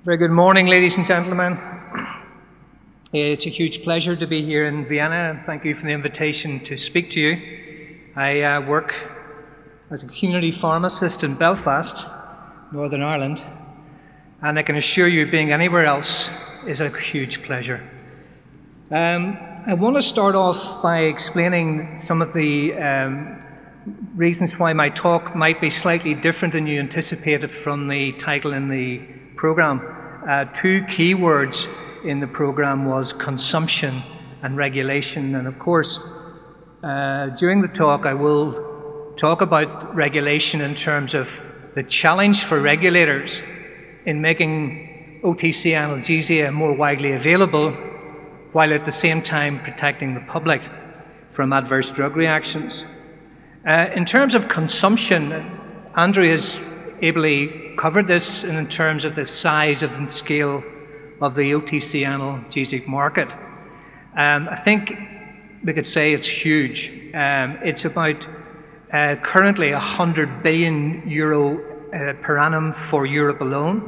Very good morning, ladies and gentlemen. It's a huge pleasure to be here in Vienna, and thank you for the invitation to speak to you. I work as a community pharmacist in Belfast, Northern Ireland, and I can assure you being anywhere else is a huge pleasure. I want to start off by explaining some of the reasons why my talk might be slightly different than you anticipated from the title in the program. Two key words in the program was consumption and regulation, and of course during the talk I will talk about regulation in terms of the challenge for regulators in making OTC analgesia more widely available while at the same time protecting the public from adverse drug reactions. In terms of consumption, Andrew has ably covered this in terms of the size of the scale of the OTC analgesic market. I think we could say it's huge. It's about currently €100 billion per annum for Europe alone.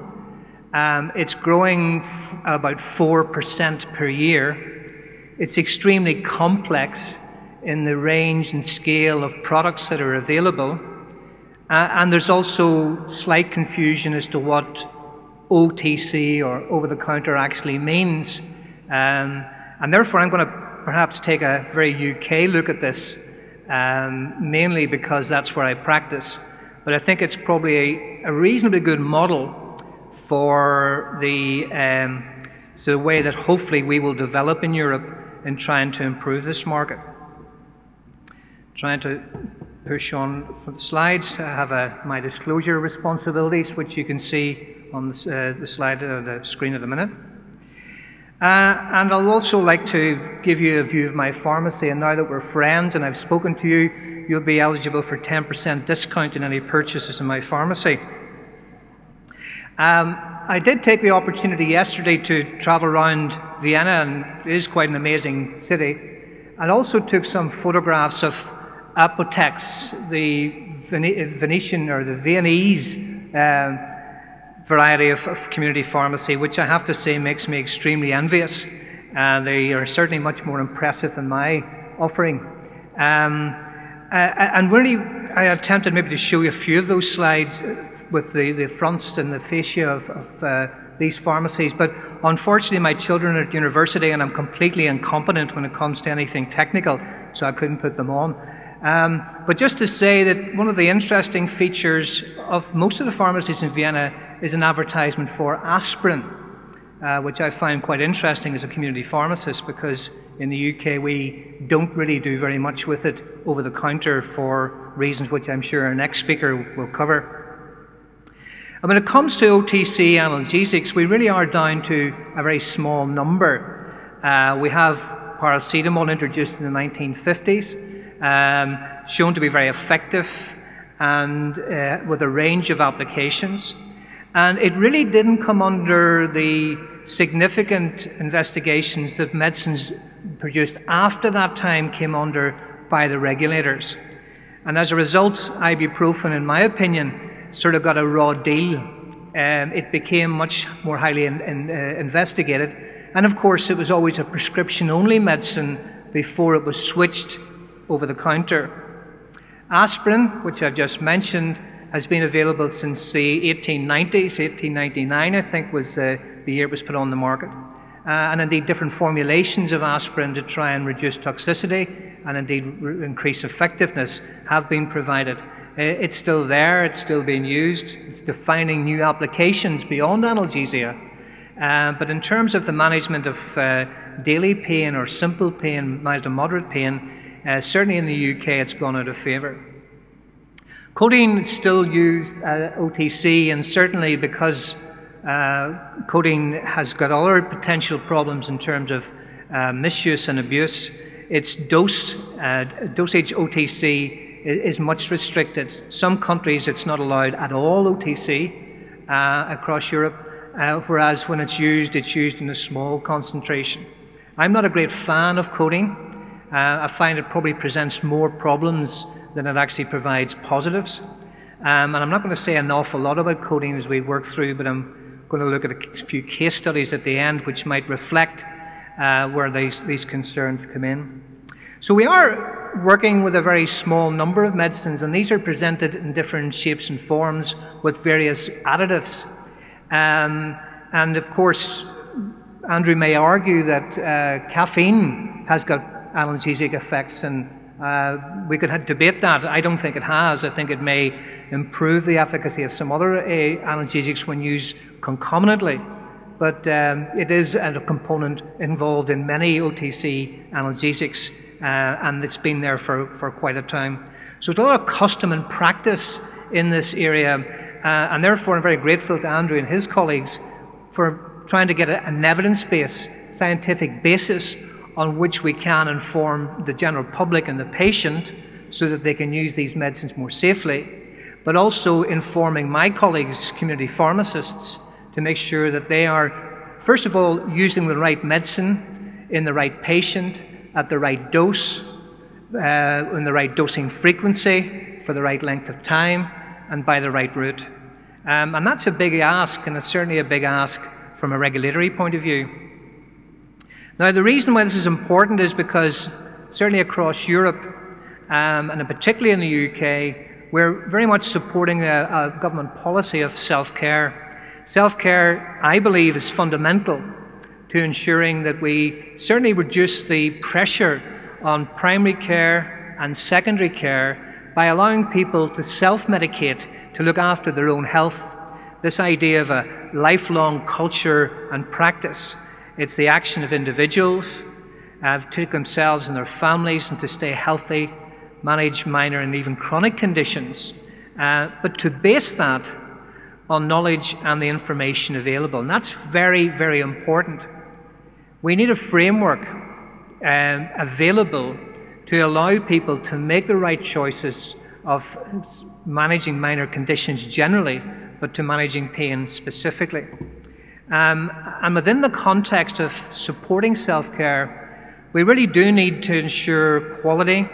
It's growing about 4% per year. It's extremely complex in the range and scale of products that are available. And there's also slight confusion as to what OTC or over-the-counter actually means. And therefore I'm going to perhaps take a very UK look at this, mainly because that's where I practice. But I think it's probably a reasonably good model for the way that hopefully we will develop in Europe in trying to improve this market. Trying to push on for the slides. I have my disclosure responsibilities, which you can see on the slide or the screen at the minute. And I'll also like to give you a view of my pharmacy, and now that we're friends and I've spoken to you, you'll be eligible for 10% discount in any purchases in my pharmacy. I did take the opportunity yesterday to travel around Vienna, and it is quite an amazing city, and also took some photographs of apothecs, the Venetian or the Viennese variety of community pharmacy, which I have to say makes me extremely envious. They are certainly much more impressive than my offering. And really, I attempted maybe to show you a few of those slides with the fronts and the fascia of these pharmacies, but unfortunately my children are at university and I'm completely incompetent when it comes to anything technical, so I couldn't put them on. But just to say that one of the interesting features of most of the pharmacies in Vienna is an advertisement for aspirin, which I find quite interesting as a community pharmacist, because in the UK we don't really do very much with it over the counter for reasons which I'm sure our next speaker will cover. And when it comes to OTC analgesics, we really are down to a very small number. We have paracetamol introduced in the 1950s. Shown to be very effective and with a range of applications, and it really didn't come under the significant investigations that medicines produced after that time came under by the regulators. And as a result, ibuprofen, in my opinion, sort of got a raw deal. It became much more highly investigated, and of course it was always a prescription-only medicine before it was switched over the counter. Aspirin, which I've just mentioned, has been available since the 1890s. 1899, I think, was the year it was put on the market. And indeed, different formulations of aspirin to try and reduce toxicity and indeed increase effectiveness have been provided. It's still there, it's still being used, it's defining new applications beyond analgesia. But in terms of the management of daily pain or simple pain, mild to moderate pain, certainly in the UK it's gone out of favour. Codeine is still used OTC, and certainly because codeine has got other potential problems in terms of misuse and abuse, its dosage OTC is much restricted. Some countries it's not allowed at all OTC across Europe, whereas when it's used in a small concentration. I'm not a great fan of codeine. I find it probably presents more problems than it actually provides positives. And I'm not going to say an awful lot about codeine as we work through, but I'm going to look at a few case studies at the end which might reflect where these concerns come in. So we are working with a very small number of medicines, and these are presented in different shapes and forms with various additives. And of course, Andrew may argue that caffeine has got analgesic effects, and we could debate that. I don't think it has. I think it may improve the efficacy of some other analgesics when used concomitantly. But it is a component involved in many OTC analgesics, and it's been there for quite a time. So there's a lot of custom and practice in this area, and therefore I'm very grateful to Andrew and his colleagues for trying to get an evidence-based, scientific basis on which we can inform the general public and the patient so that they can use these medicines more safely, but also informing my colleagues, community pharmacists, to make sure that they are, first of all, using the right medicine in the right patient, at the right dose, in the right dosing frequency, for the right length of time, and by the right route. And that's a big ask, and it's certainly a big ask from a regulatory point of view. Now, the reason why this is important is because, certainly across Europe, and particularly in the UK, we're very much supporting a government policy of self-care. Self-care, I believe, is fundamental to ensuring that we certainly reduce the pressure on primary care and secondary care by allowing people to self-medicate to look after their own health. This idea of a lifelong culture and practice. It's the action of individuals to take themselves and their families and to stay healthy, manage minor and even chronic conditions, but to base that on knowledge and the information available. And that's very, very important. We need a framework available to allow people to make the right choices of managing minor conditions generally, but to managing pain specifically. And within the context of supporting self-care, we really do need to ensure quality,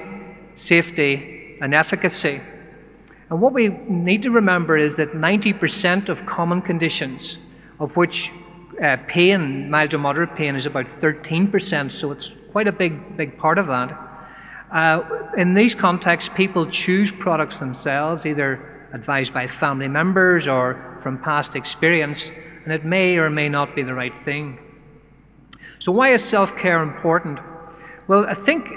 safety, and efficacy. And what we need to remember is that 90% of common conditions, of which pain, mild to moderate pain, is about 13%, so it's quite a big part of that. In these contexts, people choose products themselves, either advised by family members or from past experience, and it may or may not be the right thing. So why is self-care important? Well, I think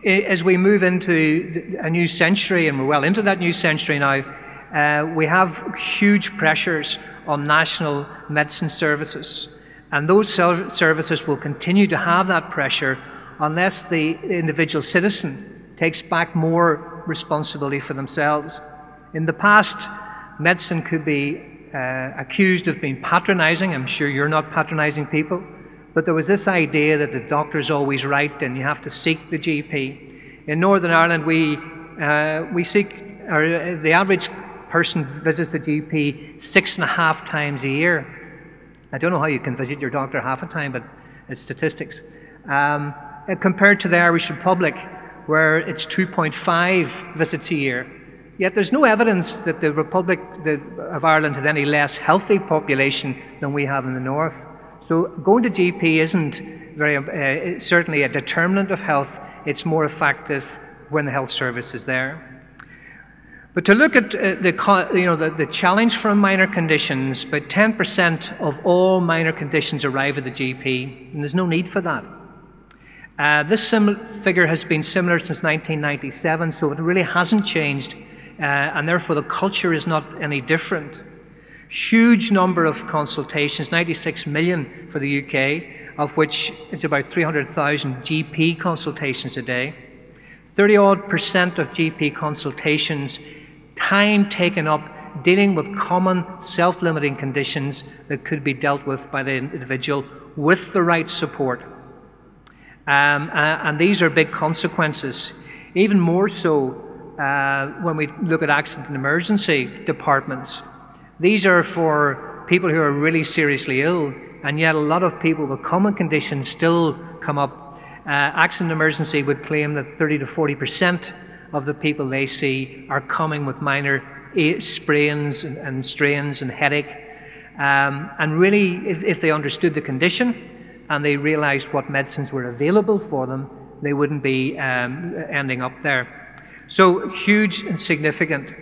as we move into a new century, and we're well into that new century now, we have huge pressures on national medicine services, and those services will continue to have that pressure unless the individual citizen takes back more responsibility for themselves. In the past, medicine could be accused of being patronizing. I'm sure you're not patronizing people, but there was this idea that the doctor's always right and you have to seek the GP. In Northern Ireland, we seek, or the average person visits the GP 6.5 times a year. I don't know how you can visit your doctor half a time, but it's statistics. Compared to the Irish Republic, where it's 2.5 visits a year. Yet there's no evidence that the Republic of Ireland had any less healthy population than we have in the north. So going to GP isn't very, certainly a determinant of health. It's more effective when the health service is there. But to look at the challenge from minor conditions, about 10% of all minor conditions arrive at the GP, and there's no need for that. This figure has been similar since 1997, so it really hasn't changed, and therefore the culture is not any different. Huge number of consultations, 96 million for the UK, of which it's about 300,000 GP consultations a day. 30-odd% of GP consultations, time taken up dealing with common self-limiting conditions that could be dealt with by the individual with the right support. And these are big consequences. Even more so when we look at accident and emergency departments. These are for people who are really seriously ill, and yet a lot of people with common conditions still come up. Accident and emergency would claim that 30 to 40% of the people they see are coming with minor sprains and strains and headache. And really, if they understood the condition and they realized what medicines were available for them, they wouldn't be ending up there. So huge and significant.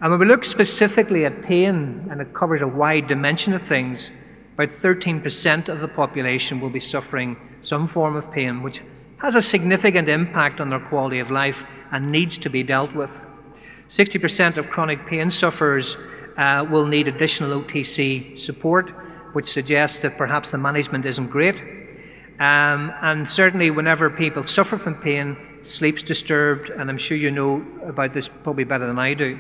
And when we look specifically at pain, and it covers a wide dimension of things, about 13% of the population will be suffering some form of pain, which has a significant impact on their quality of life and needs to be dealt with. 60% of chronic pain sufferers will need additional OTC support, which suggests that perhaps the management isn't great. And certainly whenever people suffer from pain, sleep's disturbed, and I'm sure you know about this probably better than I do.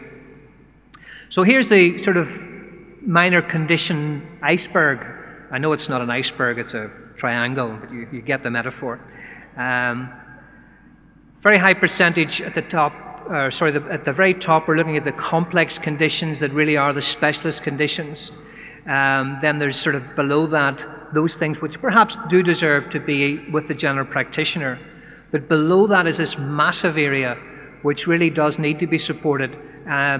So here's the sort of minor condition iceberg. I know it's not an iceberg, it's a triangle, but you get the metaphor. Very high percentage at the top, at the very top, we're looking at the complex conditions that really are the specialist conditions. Then there's sort of below that, those things which perhaps do deserve to be with the general practitioner. But below that is this massive area which really does need to be supported,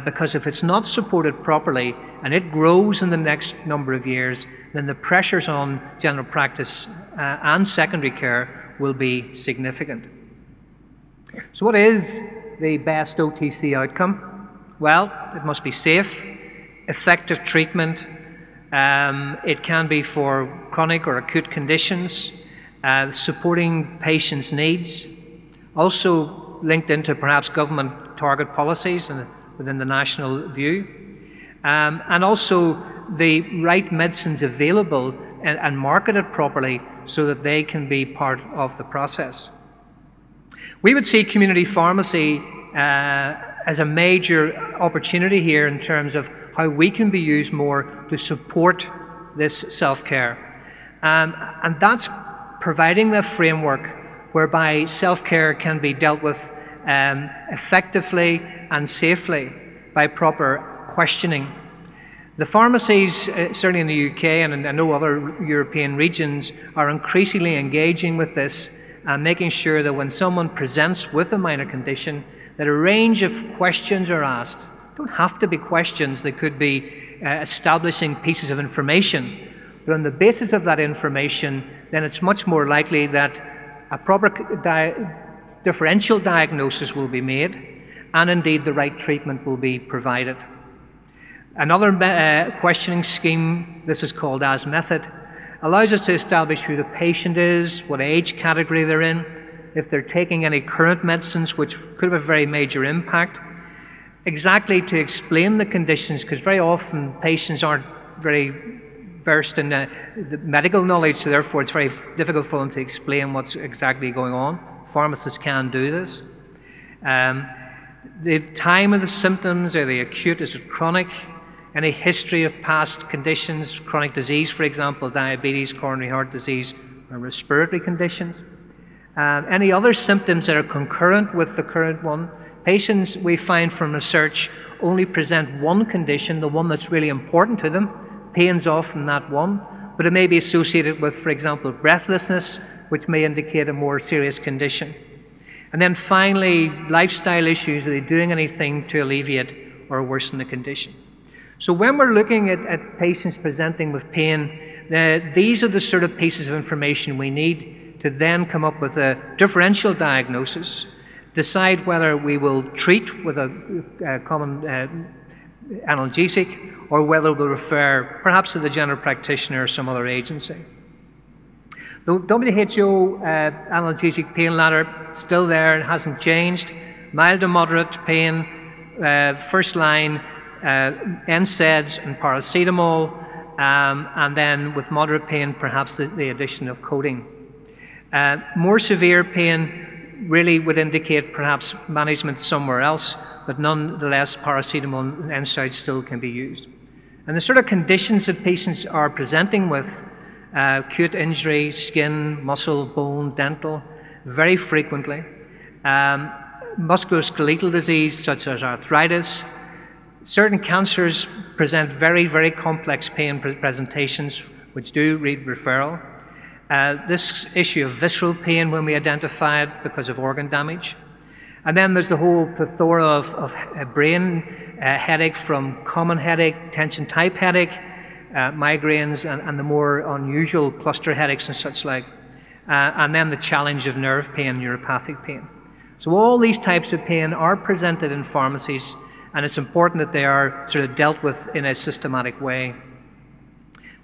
because if it's not supported properly and it grows in the next number of years, then the pressures on general practice and secondary care will be significant. So what is the best OTC outcome? Well, it must be safe, effective treatment. It can be for chronic or acute conditions, supporting patients' needs, also linked into perhaps government target policies and within the national view, and also the right medicines available and marketed properly so that they can be part of the process. We would see community pharmacy as a major opportunity here in terms of how we can be used more to support this self-care. And that's providing the framework whereby self-care can be dealt with effectively and safely by proper questioning. The pharmacies, certainly in the UK and I know other European regions, are increasingly engaging with this and making sure that when someone presents with a minor condition, that a range of questions are asked. They don't have to be questions, they could be establishing pieces of information. But on the basis of that information, then it's much more likely that a proper differential diagnosis will be made, and indeed the right treatment will be provided. Another questioning scheme, this is called as method, allows us to establish who the patient is, what age category they're in, if they're taking any current medicines which could have a very major impact, exactly to explain the conditions, because very often patients aren't very versed in the medical knowledge, so therefore it's very difficult for them to explain what's exactly going on. Pharmacists can do this. The time of the symptoms, are they acute, is it chronic? Any history of past conditions, chronic disease, for example, diabetes, coronary heart disease, or respiratory conditions. Any other symptoms that are concurrent with the current one. Patients, we find from research, only present one condition, the one that's really important to them. Pain's often that one, but it may be associated with, for example, breathlessness, which may indicate a more serious condition. And then finally, lifestyle issues. Are they doing anything to alleviate or worsen the condition? So when we're looking at patients presenting with pain, these are the sort of pieces of information we need to then come up with a differential diagnosis, decide whether we will treat with a common analgesic or whether we'll refer perhaps to the general practitioner or some other agency. The WHO analgesic pain ladder, still there, it hasn't changed. Mild to moderate pain, first line, NSAIDs and paracetamol, and then with moderate pain, perhaps the addition of codeine. More severe pain really would indicate perhaps management somewhere else, but nonetheless, paracetamol and NSAIDs still can be used. And the sort of conditions that patients are presenting with, acute injury, skin, muscle, bone, dental, very frequently. Musculoskeletal disease, such as arthritis. Certain cancers present very, very complex pain presentations, which do need referral. This issue of visceral pain when we identify it because of organ damage. And then there's the whole plethora of brain headache, from common headache, tension type headache, migraines and the more unusual cluster headaches and such like, and then the challenge of nerve pain, neuropathic pain. So all these types of pain are presented in pharmacies, and it's important that they are sort of dealt with in a systematic way.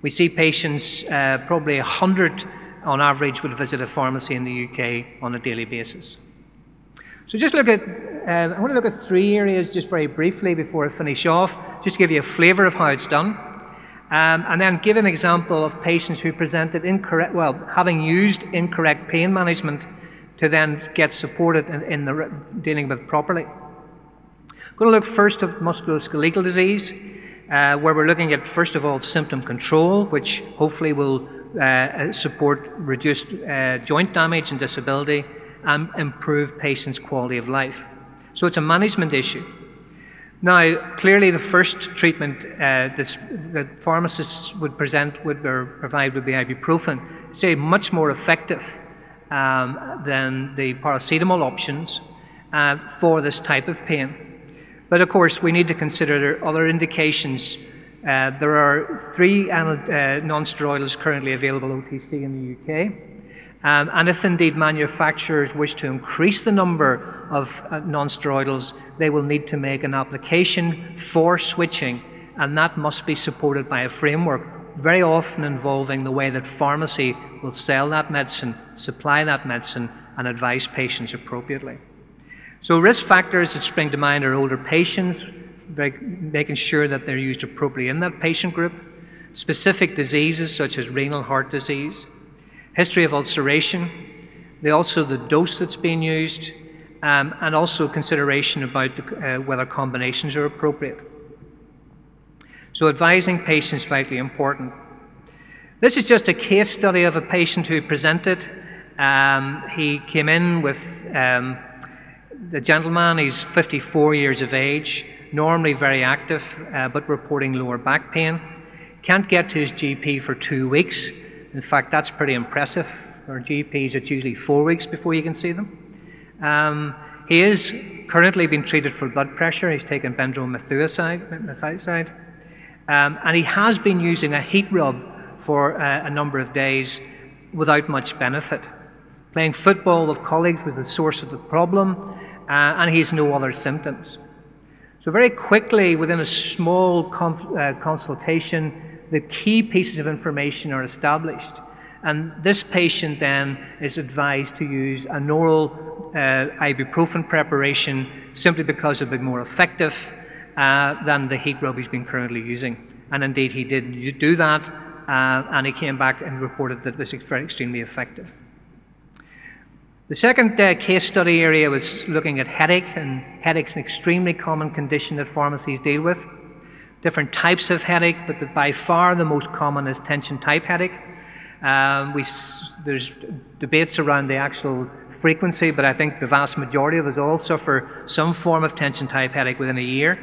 We see patients, probably 100 on average would visit a pharmacy in the UK on a daily basis. So just look at, I want to look at 3 areas just very briefly before I finish off, just to give you a flavour of how it's done. And then give an example of patients who presented incorrect, well, having used incorrect pain management to then get supported in dealing with it properly. I'm going to look first at musculoskeletal disease, where we're looking at, first of all, symptom control, which hopefully will support reduced joint damage and disability and improve patients' quality of life. So it's a management issue. Now, clearly the first treatment that pharmacists would provide would be ibuprofen. It's much more effective than the paracetamol options for this type of pain. But of course, we need to consider other indications. There are 3 non-steroidals currently available OTC in the UK. And if indeed manufacturers wish to increase the number of non-steroidals, they will need to make an application for switching, and that must be supported by a framework, very often involving the way that pharmacy will sell that medicine, supply that medicine, and advise patients appropriately. So risk factors that spring to mind are older patients, making sure that they're used appropriately in that patient group, specific diseases such as renal heart disease, history of ulceration, also the dose that's being used, and also consideration about whether combinations are appropriate. So advising patients is vitally important. This is just a case study of a patient who presented. He came in with the gentleman, he's 54 years of age, normally very active, but reporting lower back pain. Can't get to his GP for 2 weeks. In fact, that's pretty impressive. For GPs, it's usually 4 weeks before you can see them. He is currently being treated for blood pressure. He's taken benzomethiazide. And he has been using a heat rub for a number of days without much benefit. Playing football with colleagues was the source of the problem, and he has no other symptoms. So very quickly, within a small consultation, the key pieces of information are established, and this patient then is advised to use an oral ibuprofen preparation simply because it'll be more effective than the heat rub he's been currently using. And indeed he did do that, and he came back and reported that this is very extremely effective. The second case study area was looking at headache, and headache's an extremely common condition that pharmacies deal with. Different types of headache, but by far the most common is tension type headache. There's debates around the actual frequency, but I think the vast majority of us all suffer some form of tension type headache within a year.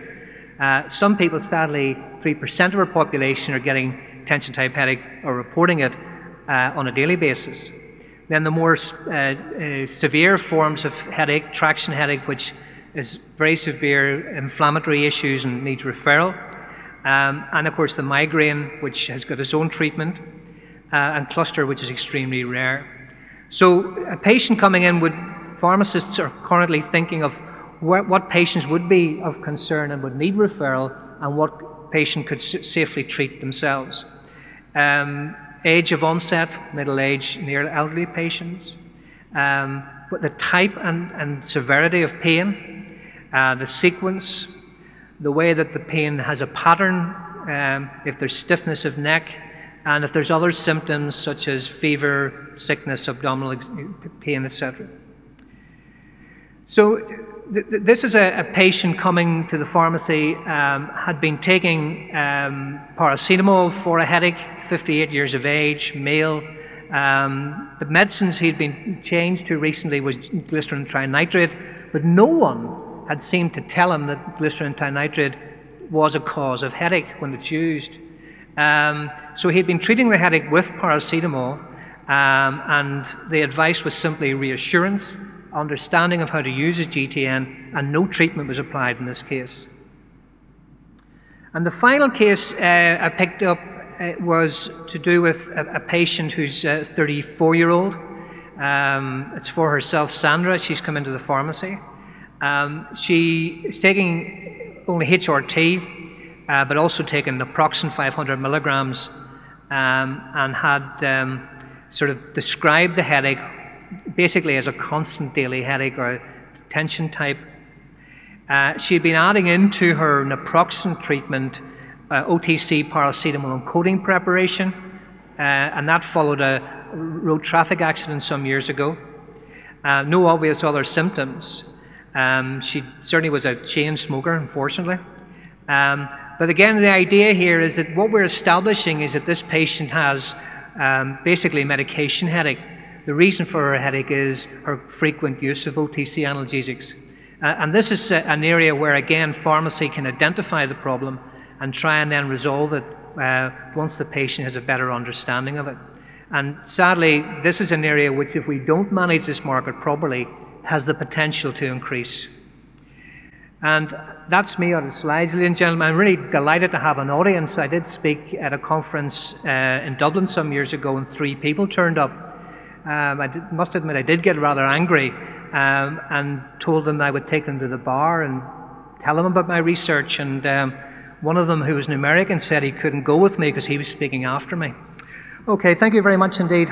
Some people, sadly, 3% of our population are getting tension type headache or reporting it on a daily basis. Then the more severe forms of headache, traction headache, which is very severe inflammatory issues and needs referral. And of course the migraine, which has got its own treatment, and cluster, which is extremely rare. So a patient coming in pharmacists are currently thinking of what patients would be of concern and would need referral, and what patient could safely treat themselves. Age of onset, middle age, near elderly patients. But the type and severity of pain, the sequence, the way that the pain has a pattern, if there's stiffness of neck, and if there's other symptoms such as fever, sickness, abdominal pain, etc. So this is a patient coming to the pharmacy, had been taking paracetamol for a headache, 58 years of age, male. The medicines he'd been changed to recently was glycerin trinitrate, but no one had seemed to tell him that glycerin trinitrate was a cause of headache when it's used. So he'd been treating the headache with paracetamol, and the advice was simply reassurance, understanding of how to use his GTN, and no treatment was applied in this case. And the final case I picked up it was to do with a patient who's a 34-year-old. It's for herself, Sandra. She's come into the pharmacy. She is taking only HRT, but also taking naproxen 500 milligrams, and had sort of described the headache basically as a constant daily headache or a tension type. She'd been adding into her naproxen treatment OTC Paracetamol and Codeine preparation, and that followed a road traffic accident some years ago. No obvious other symptoms. She certainly was a chain smoker, unfortunately. But again, the idea here is that what we're establishing is that this patient has basically medication headache. The reason for her headache is her frequent use of OTC analgesics. And this is an area where, again, pharmacy can identify the problem and try and then resolve it once the patient has a better understanding of it. And sadly, this is an area which, if we don't manage this market properly, has the potential to increase. And that's me on the slides, ladies and gentlemen. I'm really delighted to have an audience. I did speak at a conference in Dublin some years ago, and 3 people turned up. Must admit, I did get rather angry and told them I would take them to the bar and tell them about my research. And one of them, who was an American, said he couldn't go with me because he was speaking after me. Okay, thank you very much indeed.